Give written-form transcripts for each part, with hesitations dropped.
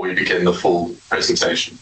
we begin the full presentation.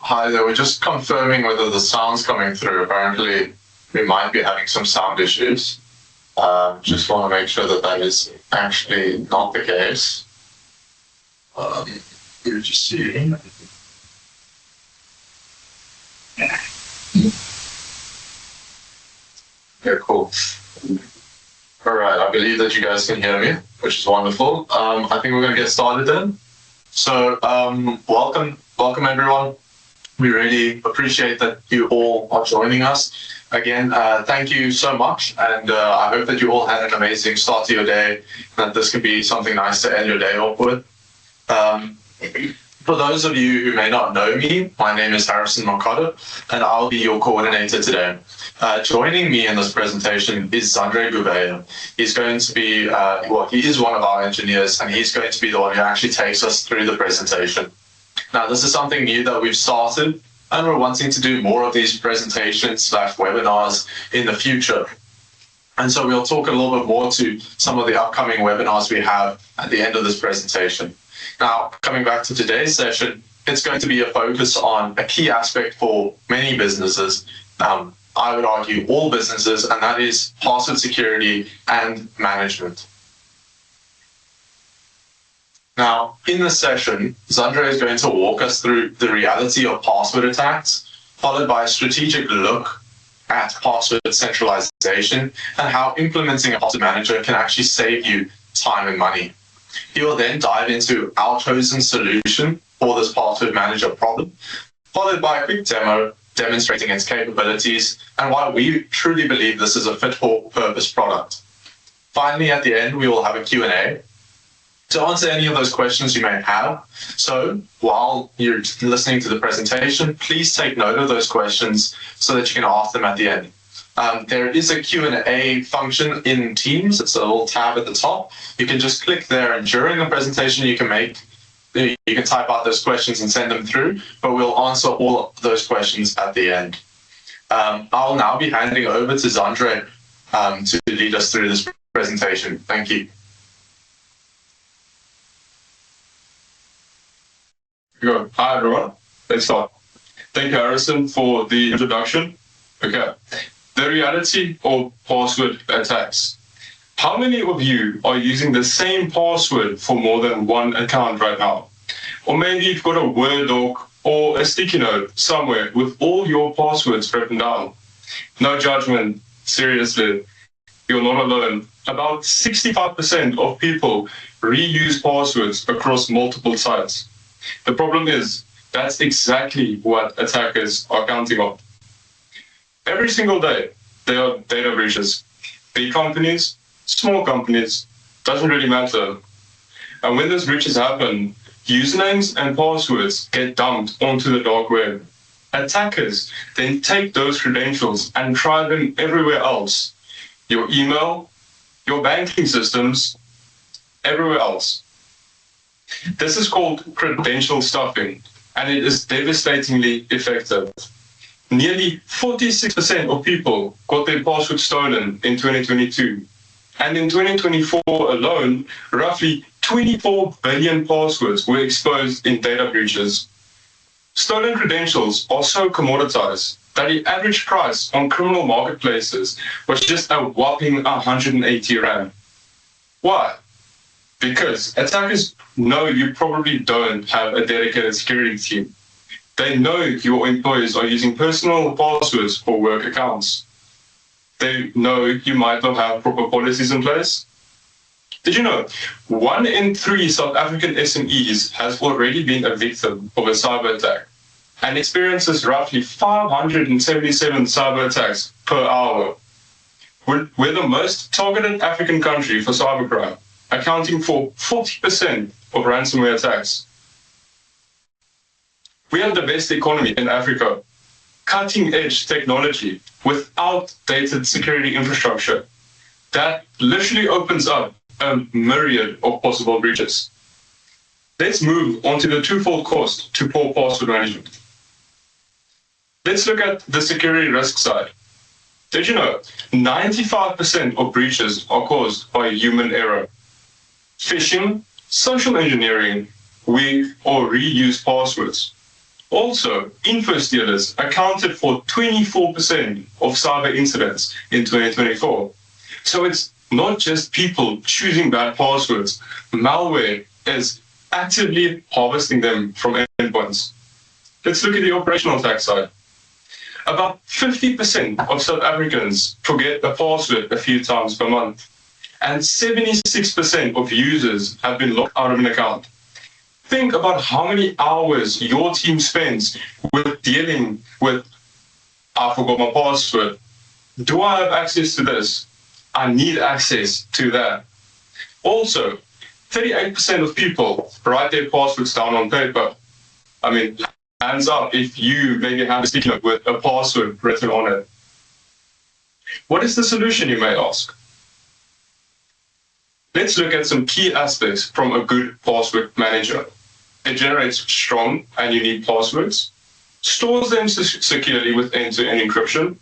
Hi there, we're just confirming whether the sound's coming through. Apparently, we might be having some sound issues. Just want to make sure that that is actually not the case. Let me just see. Okay, cool. All right, I believe that you guys can hear me, which is wonderful. I think we're going to get started then. So, welcome everyone. We really appreciate that you all are joining us. Again, thank you so much, and I hope that you all had an amazing start to your day, and that this could be something nice to end your day off with. For those of you who may not know me, my name is Harrison Moncada, and I'll be your coordinator today. Joining me in this presentation is Zandre Gouveia. He's going to be, he is one of our engineers, and he's going to be the one who actually takes us through the presentation. Now, this is something new that we've started, and we're wanting to do more of these presentations / webinars in the future. And so we'll talk a little bit more to some of the upcoming webinars we have at the end of this presentation. Now, coming back to today's session, it's going to be a focus on a key aspect for many businesses. I would argue all businesses, and that is password security and management. Now, in this session, Zandre is going to walk us through the reality of password attacks, followed by a strategic look at password centralization and how implementing a password manager can actually save you time and money. He will then dive into our chosen solution for this password manager problem, followed by a quick demo demonstrating its capabilities and why we truly believe this is a fit-for-purpose product. Finally, at the end, we will have a Q&A. to answer any of those questions you may have. So while you're listening to the presentation, please take note of those questions so that you can ask them at the end. There is a Q&A function in Teams. It's a little tab at the top. You can just click there, and during the presentation you can type out those questions and send them through, but we'll answer all of those questions at the end. I'll now be handing over to Zandre to lead us through this presentation. Thank you. Good. Hi, everyone. Let's start. Thank you, Harrison, for the introduction. Okay. The reality of password attacks. How many of you are using the same password for more than one account right now? Or maybe you've got a Word doc or a sticky note somewhere with all your passwords written down. No judgment. Seriously. You're not alone. About 65% of people reuse passwords across multiple sites. The problem is, that's exactly what attackers are counting on. Every single day, there are data breaches. Big companies, small companies, doesn't really matter. And when those breaches happen, usernames and passwords get dumped onto the dark web. Attackers then take those credentials and try them everywhere else. Your email, your banking systems, everywhere else. This is called credential stuffing, and it is devastatingly effective. Nearly 46% of people got their password stolen in 2022. And in 2024 alone, roughly 24 billion passwords were exposed in data breaches. Stolen credentials are so commoditized that the average price on criminal marketplaces was just a whopping 180 Rand. Why? Because attackers know you probably don't have a dedicated security team. They know your employees are using personal passwords for work accounts. They know you might not have proper policies in place. Did you know 1 in 3 South African SMEs has already been a victim of a cyber attack and experiences roughly 577 cyber attacks per hour? We're the most targeted African country for cybercrime, accounting for 40% of ransomware attacks. We have the best economy in Africa, cutting-edge technology with outdated security infrastructure. That literally opens up a myriad of possible breaches. Let's move on to the twofold cost to poor password management. Let's look at the security risk side. Did you know 95% of breaches are caused by human error? Phishing, social engineering, weak or reused passwords. Also, info stealers accounted for 24% of cyber incidents in 2024. So it's not just people choosing bad passwords. Malware is actively harvesting them from endpoints. Let's look at the operational attack side. About 50% of South Africans forget a password a few times per month, and 76% of users have been locked out of an account. Think about how many hours your team spends with dealing with, I forgot my password. Do I have access to this? I need access to that. Also, 38% of people write their passwords down on paper. I mean, hands up if you maybe have a sticky note with a password written on it. What is the solution, you may ask? Let's look at some key aspects from a good password manager. It generates strong and unique passwords, stores them securely with end-to-end encryption.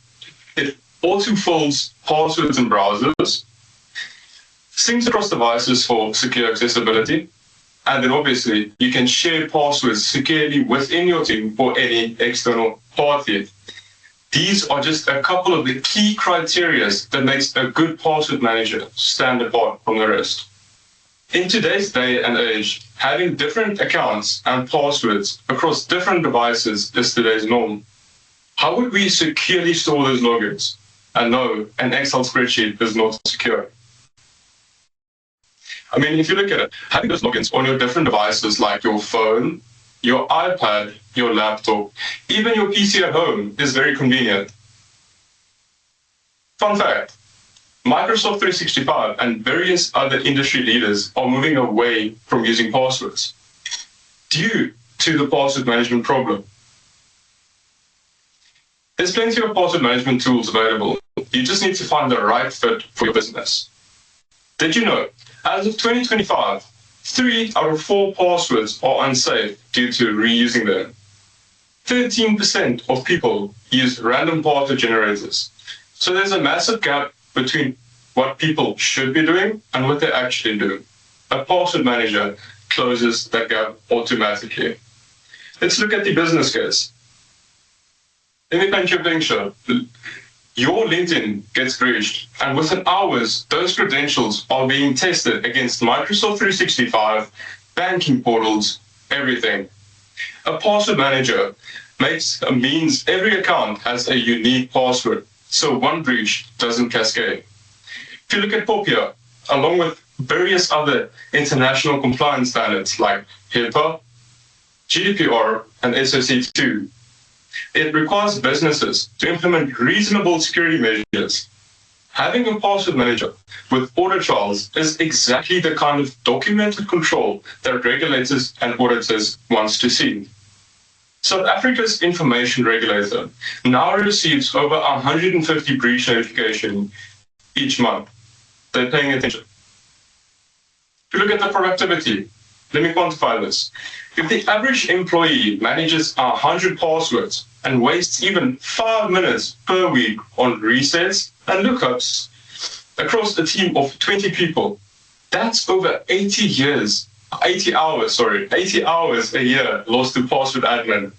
It auto-fills passwords in browsers, syncs across devices for secure accessibility, and then obviously you can share passwords securely within your team or any external party. These are just a couple of the key criteria that makes a good password manager stand apart from the rest. In today's day and age, having different accounts and passwords across different devices is today's norm. How would we securely store those logins? And no, an Excel spreadsheet is not secure. I mean, if you look at it, having those logins on your different devices like your phone, your iPad, your laptop, even your PC at home is very convenient. Fun fact, Microsoft 365 and various other industry leaders are moving away from using passwords due to the password management problem. There's plenty of password management tools available. You just need to find the right fit for your business. Did you know, as of 2025, 3 out of 4 passwords are unsafe due to reusing them. 13% of people use random password generators. So there's a massive gap between what people should be doing and what they're actually doing. A password manager closes that gap automatically. Let's look at the business case. Let me paint you a picture. Your LinkedIn gets breached, and within hours, those credentials are being tested against Microsoft 365, banking portals, everything. A password manager means every account has a unique password, so one breach doesn't cascade. If you look at Popia, along with various other international compliance standards like HIPAA, GDPR, and SOC2, it requires businesses to implement reasonable security measures. Having a password manager with audit trials is exactly the kind of documented control that regulators and auditors want to see. South Africa's information regulator now receives over 150 breach notifications each month. They're paying attention. If you look at the productivity, let me quantify this. If the average employee manages 100 passwords and wastes even 5 minutes per week on resets and lookups across a team of 20 people, that's over 80 hours a year lost to password admin.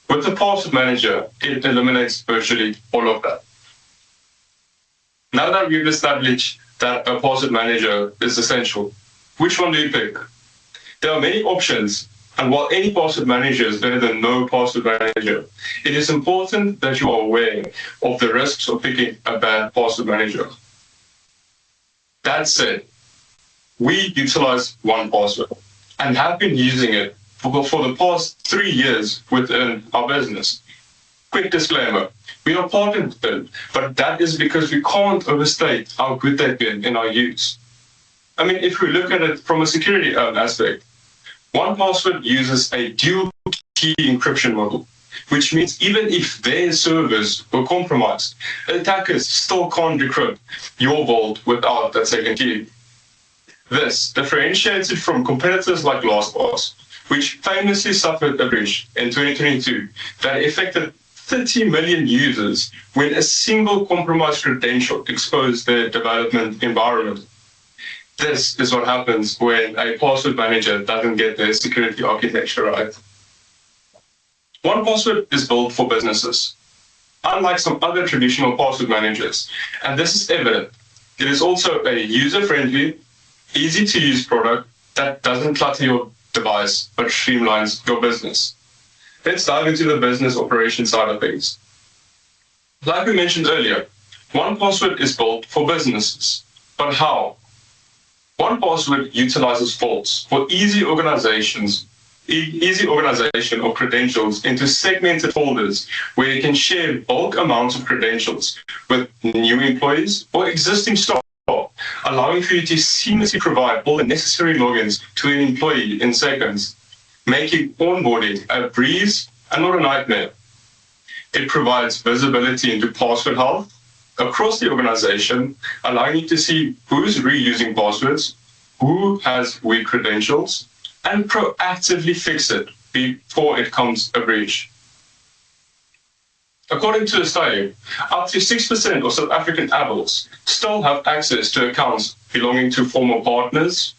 With the password manager, it eliminates virtually all of that. Now that we've established that a password manager is essential, which one do you pick? There are many options, and while any password manager is better than no password manager, it is important that you are aware of the risks of picking a bad password manager. That said, we utilize 1Password and have been using it for the past 3 years within our business. Quick disclaimer, we are partnered with them, but that is because we can't overstate how good they've been in our use. I mean, if we look at it from a security aspect, 1Password uses a dual key encryption model, which means even if their servers were compromised, attackers still can't decrypt your vault without that second key. This differentiates it from competitors like LastPass, which famously suffered a breach in 2022 that affected 30 million users when a single compromised credential exposed their development environment. This is what happens when a password manager doesn't get their security architecture right. 1Password is built for businesses, unlike some other traditional password managers, and this is evident. It is also a user-friendly, easy-to-use product that doesn't clutter your device but streamlines your business. Let's dive into the business operation side of things. Like we mentioned earlier, 1Password is built for businesses, but how? 1Password utilizes vaults for easy organization of credentials into segmented folders where you can share bulk amounts of credentials with new employees or existing staff, allowing for you to seamlessly provide all the necessary logins to an employee in seconds, making onboarding a breeze and not a nightmare. It provides visibility into password health across the organization, allowing you to see who's reusing passwords, who has weak credentials, and proactively fix it before it becomes a breach. According to a study, up to 6% of South African adults still have access to accounts belonging to former partners,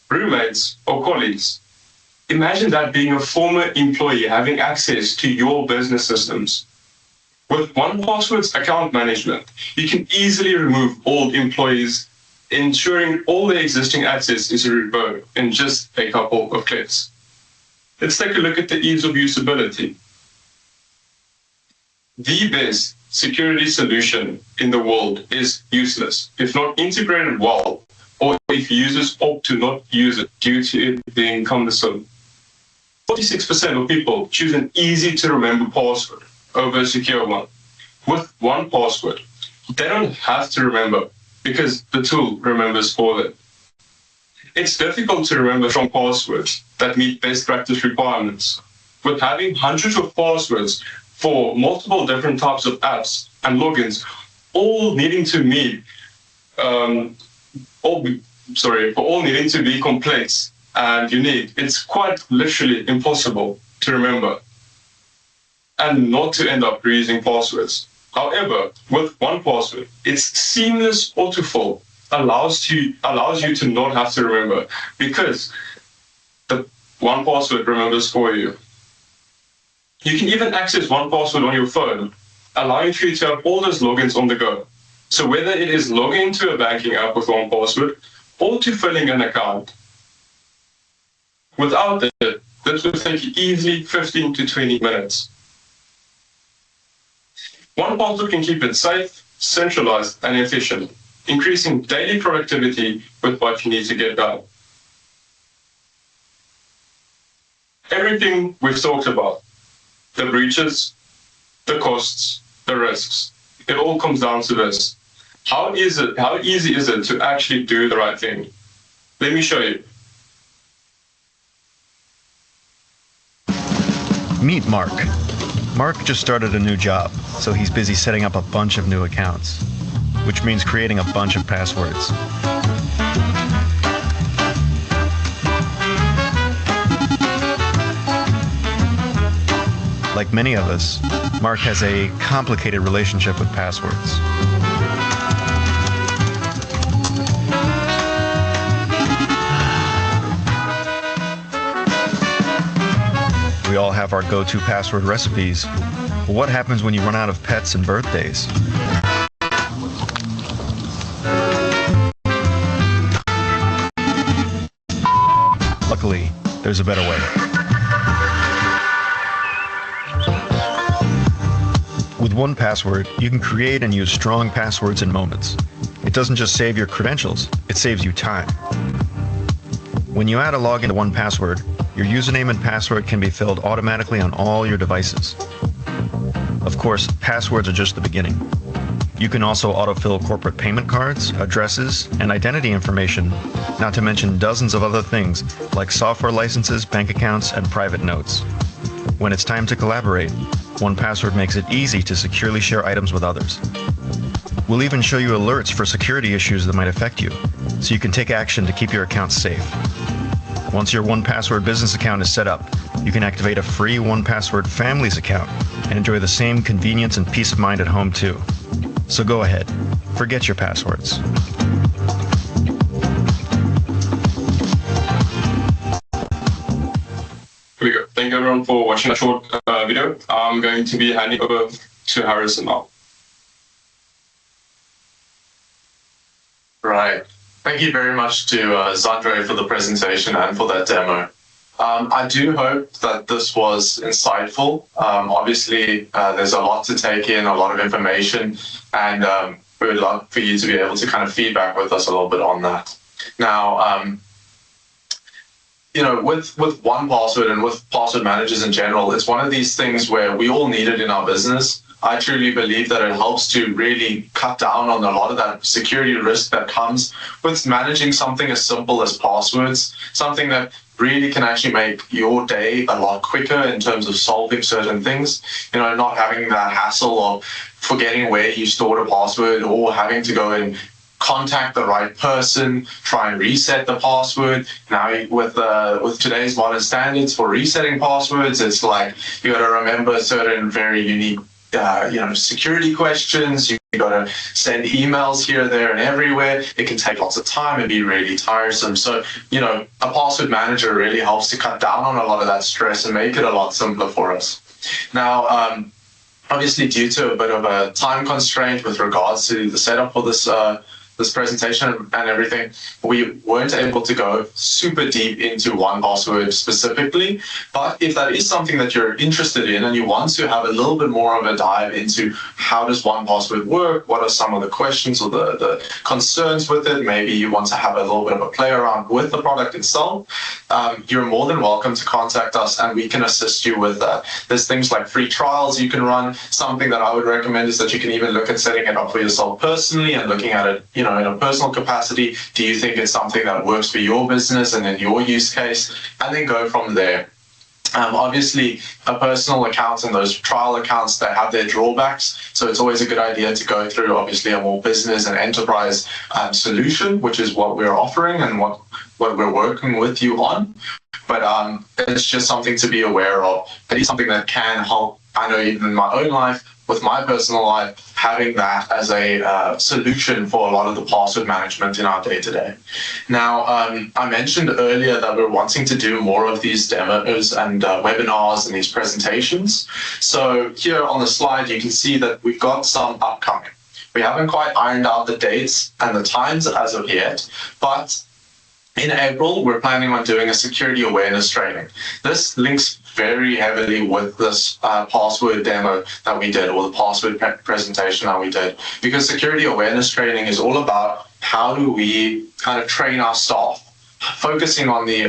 roommates, or colleagues. Imagine that being a former employee having access to your business systems. With 1Password's account management, you can easily remove old employees, ensuring all their existing access is revoked in just a couple of clicks. Let's take a look at the ease of usability. The best security solution in the world is useless if not integrated well, or if users opt to not use it due to it being cumbersome. 46% of people choose an easy-to-remember password over a secure one. With 1Password, they don't have to remember. because the tool remembers for them. It's difficult to remember strong passwords that meet best practice requirements. With having hundreds of passwords for multiple different types of apps and logins, all needing to meet, all needing to be complex and unique, it's quite literally impossible to remember and not to end up reusing passwords. However, with one password, its seamless autofill allows you to not have to remember, because the one password remembers for you. You can even access one password on your phone, allowing you to have all those logins on the go. So whether it is logging into a banking app with one password or to filling an account, without it, this would take you easily 15 to 20 minutes. One password can keep it safe, centralized, and efficient, increasing daily productivity with what you need to get done. Everything we've talked about, the breaches, the costs, the risks, it all comes down to this. How easy is it to actually do the right thing? Let me show you. Meet Mark. Mark just started a new job, so he's busy setting up a bunch of new accounts, which means creating a bunch of passwords. Like many of us, Mark has a complicated relationship with passwords. We all have our go-to password recipes. But what happens when you run out of pets and birthdays? Luckily, there's a better way. With 1Password, you can create and use strong passwords in moments. It doesn't just save your credentials, it saves you time. When you add a login to 1Password, your username and password can be filled automatically on all your devices. Of course, passwords are just the beginning. You can also autofill corporate payment cards, addresses, and identity information, not to mention dozens of other things like software licenses, bank accounts, and private notes. When it's time to collaborate, 1Password makes it easy to securely share items with others. We'll even show you alerts for security issues that might affect you, so you can take action to keep your account safe. Once your 1Password business account is set up, you can activate a free 1Password Families account and enjoy the same convenience and peace of mind at home too. So go ahead, forget your passwords. Here we go. Thank you everyone for watching a short video. I'm going to be handing over to Harrison now. Right. Thank you very much to Zandre for the presentation and for that demo. I do hope that this was insightful. Obviously, there's a lot to take in, a lot of information, and we would love for you to be able to kind of feedback with us a little bit on that. Now, with 1Password and with password managers in general, it's one of these things where we all need it in our business. I truly believe that it helps to really cut down on a lot of that security risk that comes with managing something as simple as passwords, something that really can actually make your day a lot quicker in terms of solving certain things, not having that hassle of forgetting where you stored a password or having to go and contact the right person, try and reset the password. Now with today's modern standards for resetting passwords, it's like you got to remember certain very unique security questions. You got to send emails here, there, and everywhere. It can take lots of time and be really tiresome. So, a password manager really helps to cut down on a lot of that stress and make it a lot simpler for us. Now, obviously, due to a bit of a time constraint with regards to the setup for this presentation and everything, we weren't able to go super deep into 1Password specifically. But if that is something that you're interested in and you want to have a little bit more of a dive into how does 1Password work, what are some of the questions or the concerns with it, maybe you want to have a little bit of a play around with the product itself, you're more than welcome to contact us and we can assist you with that. There's things like free trials you can run. Something that I would recommend is that you can even look at setting it up for yourself personally and looking at it, in a personal capacity? Do you think it's something that works for your business and in your use case? And then go from there. Obviously, a personal account and those trial accounts, they have their drawbacks. So it's always a good idea to go through, obviously, a more business and enterprise solution, which is what we're offering and what we're working with you on. But it's just something to be aware of. It is something that can help. I know even in my own life, with my personal life, having that as a solution for a lot of the password management in our day-to-day. Now, I mentioned earlier that we're wanting to do more of these demos and webinars and these presentations. So here on the slide, you can see that we've got some upcoming. We haven't quite ironed out the dates and the times as of yet, but in April, we're planning on doing a security awareness training. This links very heavily with this password demo that we did, or the password presentation that we did, because security awareness training is all about how do we kind of train our staff, focusing on the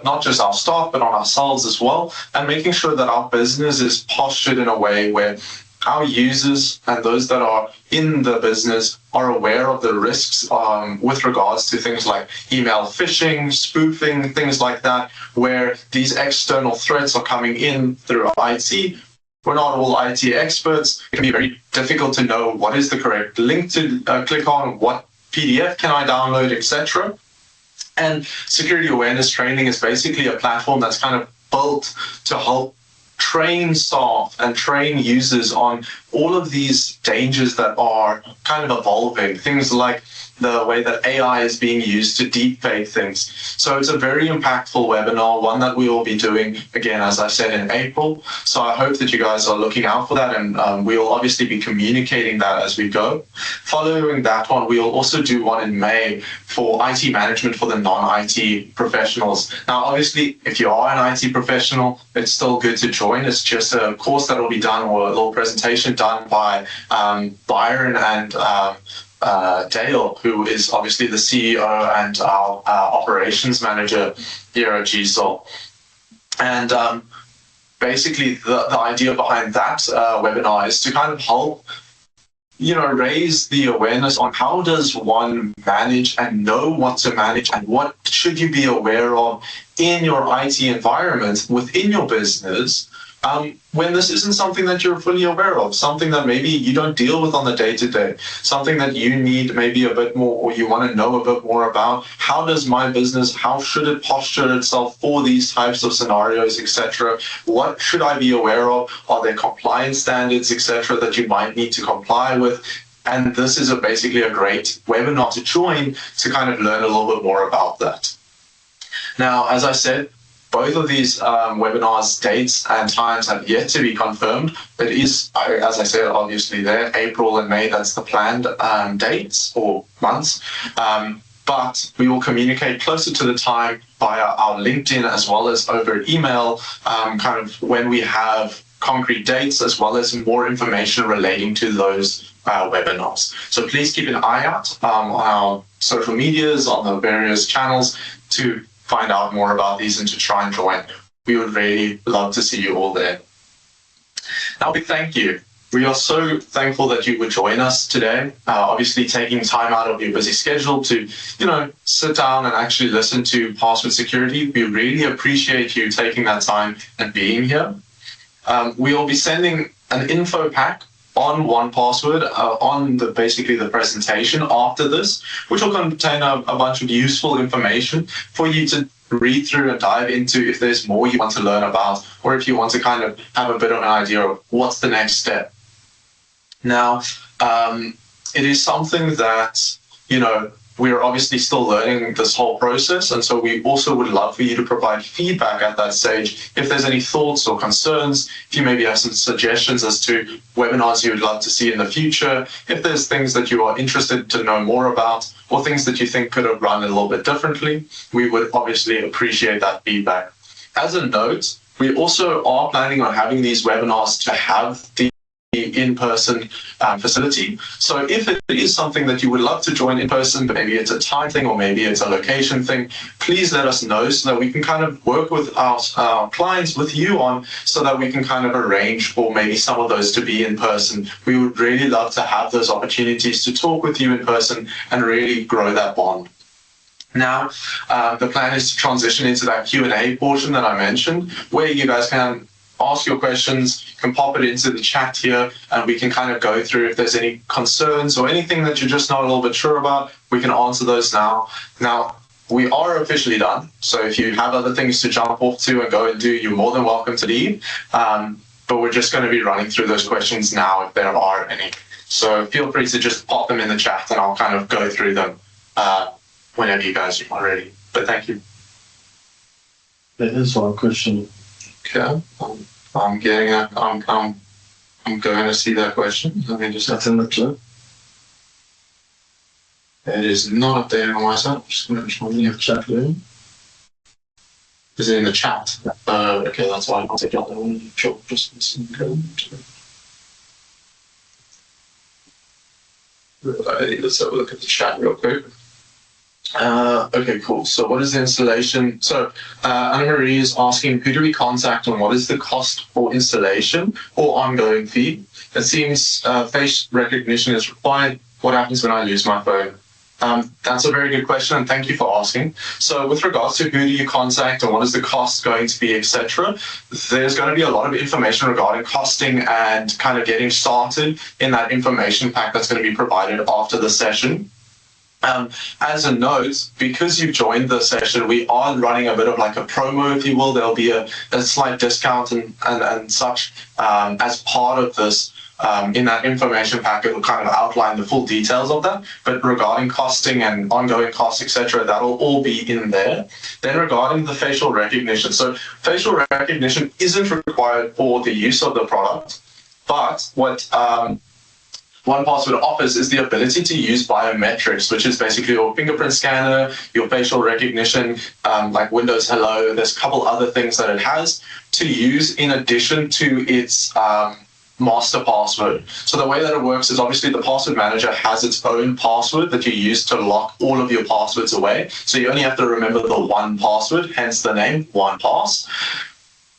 not just our staff, but on ourselves as well, and making sure that our business is postured in a way where our users and those that are in the business are aware of the risks with regards to things like email phishing, spoofing, things like that, where these external threats are coming in through IT. We're not all IT experts. It can be very difficult to know what is the correct link to click on, what PDF can I download, etc. And security awareness training is basically a platform that's kind of built to help train staff and train users on all of these dangers that are kind of evolving, things like the way that AI is being used to deepfake things. So it's a very impactful webinar, one that we will be doing, again, as I said, in April. So I hope that you guys are looking out for that, and we will obviously be communicating that as we go. Following that one, we will also do one in May for IT management for the non-IT professionals. Now, obviously, if you are an IT professional, it's still good to join. It's just a course that will be done, or a little presentation done by Byron and Dale, who is obviously the CEO and our operations manager here at GSol. And basically, the idea behind that webinar is to kind of help raise the awareness on how does one manage and know what to manage, and what should you be aware of in your IT environment within your business when this isn't something that you're fully aware of, something that maybe you don't deal with on the day-to-day, something that you need maybe a bit more, or you want to know a bit more about. How does my business, how should it posture itself for these types of scenarios, etc.? What should I be aware of? Are there compliance standards, etc., that you might need to comply with? And this is basically a great webinar to join to kind of learn a little bit more about that. Now, as I said, both of these webinars, dates and times have yet to be confirmed. It is, as I said, obviously there, April and May, that's the planned dates or months. But we will communicate closer to the time via our LinkedIn as well as over email, kind of when we have concrete dates as well as more information relating to those webinars. So please keep an eye out on our social medias, on the various channels to find out more about these and to try and join. We would really love to see you all there. Now, big thank you. We are so thankful that you would join us today. Obviously, taking time out of your busy schedule to, sit down and actually listen to password security. We really appreciate you taking that time and being here. We will be sending an info pack on 1Password on basically the presentation after this, which will contain a bunch of useful information for you to read through and dive into if there's more you want to learn about, or if you want to kind of have a bit of an idea of what's the next step. Now, it is something that, we're obviously still learning this whole process, and so we also would love for you to provide feedback at that stage. If there's any thoughts or concerns, if you maybe have some suggestions as to webinars you would love to see in the future, if there's things that you are interested to know more about, or things that you think could have run a little bit differently, we would obviously appreciate that feedback. As a note, we also are planning on having these webinars to have the in-person facility. So if it is something that you would love to join in person, but maybe it's a time thing or maybe it's a location thing, please let us know so that we can kind of work with our clients, with you on, so that we can kind of arrange for maybe some of those to be in person. We would really love to have those opportunities to talk with you in person and really grow that bond. Now, the plan is to transition into that Q&A portion that I mentioned, where you guys can ask your questions, you can pop it into the chat here, and we can kind of go through if there's any concerns or anything that you're just not a little bit sure about, we can answer those now. Now, we are officially done, so if you have other things to jump off to and go and do, you're more than welcome to leave. But we're just going to be running through those questions now if there are any. So feel free to just pop them in the chat and I'll kind of go through them whenever you guys are ready. But thank you. There is one question. Okay, I'm getting it. I'm going to see that question. Let me just. That's in the chat. It is not updated on my side. I'm just going to try In the chat room. Is it in the chat? Okay, that's why I'll take it out there. Sure, just listen. Let's have a look at the chat real quick. Okay, cool. So what is the installation? So Anna-Marie is asking, who do we contact and what is the cost for installation or ongoing fee? It seems face recognition is required. What happens when I lose my phone? That's a very good question, and thank you for asking. So with regards to who do you contact and what is the cost going to be, etc., there's going to be a lot of information regarding costing and kind of getting started in that information pack that's going to be provided after the session. As a note, because you've joined the session, we are running a bit of like a promo, if you will. There'll be a slight discount and such as part of this. In that information pack, it will kind of outline the full details of that. But regarding costing and ongoing costs, etc., that'll all be in there. Then regarding the facial recognition, so facial recognition isn't required for the use of the product, but what OnePassword offers is the ability to use biometrics, which is basically your fingerprint scanner, your facial recognition, like Windows Hello. There's a couple other things that it has to use in addition to its master password. So the way that it works is obviously the password manager has its own password that you use to lock all of your passwords away. So you only have to remember the one password, hence the name OnePass.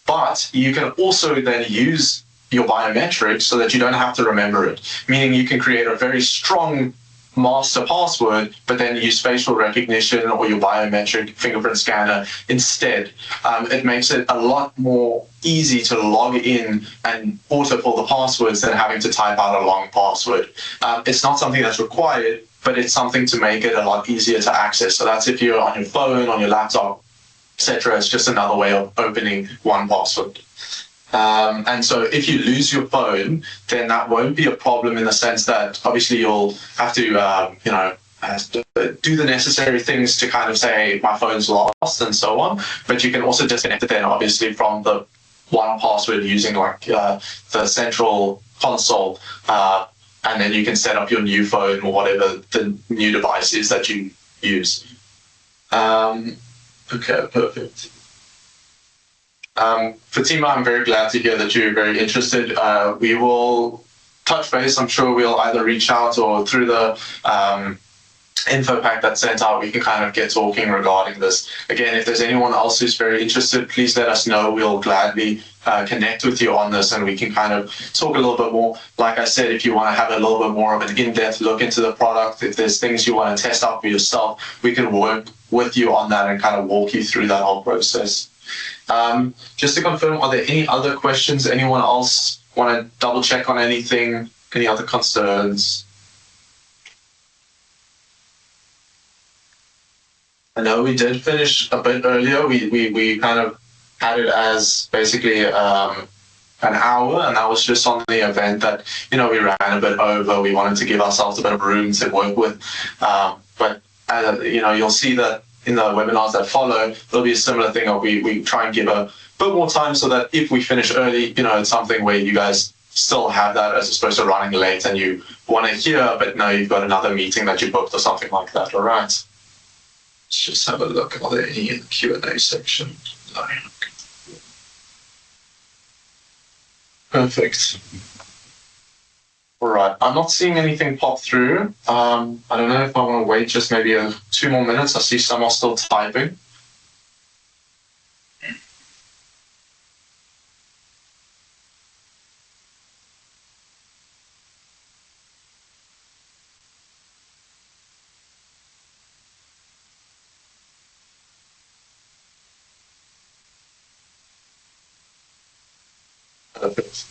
But you can also then use your biometrics so that you don't have to remember it, meaning you can create a very strong master password, but then use facial recognition or your biometric fingerprint scanner instead. It makes it a lot more easy to log in and autofill the passwords than having to type out a long password. It's not something that's required, but it's something to make it a lot easier to access. So that's if you're on your phone, on your laptop, etc. It's just another way of opening OnePassword. And so if you lose your phone, then that won't be a problem in the sense that obviously you'll have to, do the necessary things to kind of say my phone's lost and so on. But you can also disconnect it then obviously from the OnePassword using like the central console, and then you can set up your new phone or whatever the new device is that you use. Okay, perfect. Fatima, I'm very glad to hear that you're very interested. We will touch base. I'm sure we'll either reach out or through the info pack that's sent out, we can kind of get talking regarding this. Again, if there's anyone else who's very interested, please let us know. We'll gladly connect with you on this and we can kind of talk a little bit more. Like I said, if you want to have a little bit more of an in-depth look into the product, if there's things you want to test out for yourself, we can work with you on that and kind of walk you through that whole process. Just to confirm, are there any other questions? Anyone else want to double check on anything? Any other concerns? I know we did finish a bit earlier. We kind of had it as basically an hour, and that was just on the event that, we ran a bit over. We wanted to give ourselves a bit of room to work with. But you'll see that in the webinars that follow, there'll be a similar thing of we try and give a bit more time so that if we finish early, it's something where you guys still have that as opposed to running late and you want to hear, but no, you've got another meeting that you booked or something like that. All right. Let's just have a look. Are there any in the Q&A section? No. Perfect. All right. I'm not seeing anything pop through. I don't know if I want to wait just maybe 2 more minutes. I see some are still typing. Perfect.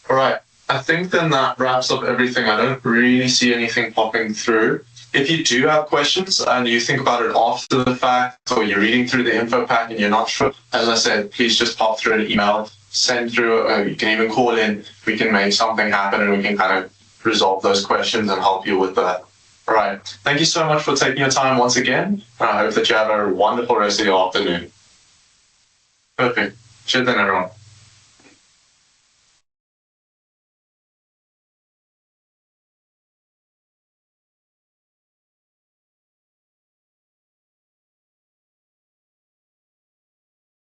All right. I think then that wraps up everything. I don't really see anything popping through. If you do have questions and you think about it after the fact, or you're reading through the info pack and you're not sure, as I said, please just pop through an email, send through, you can even call in. We can make something happen and we can kind of resolve those questions and help you with that. All right. Thank you so much for taking your time once again. I hope that you have a wonderful rest of your afternoon. Perfect. Cheers then, everyone.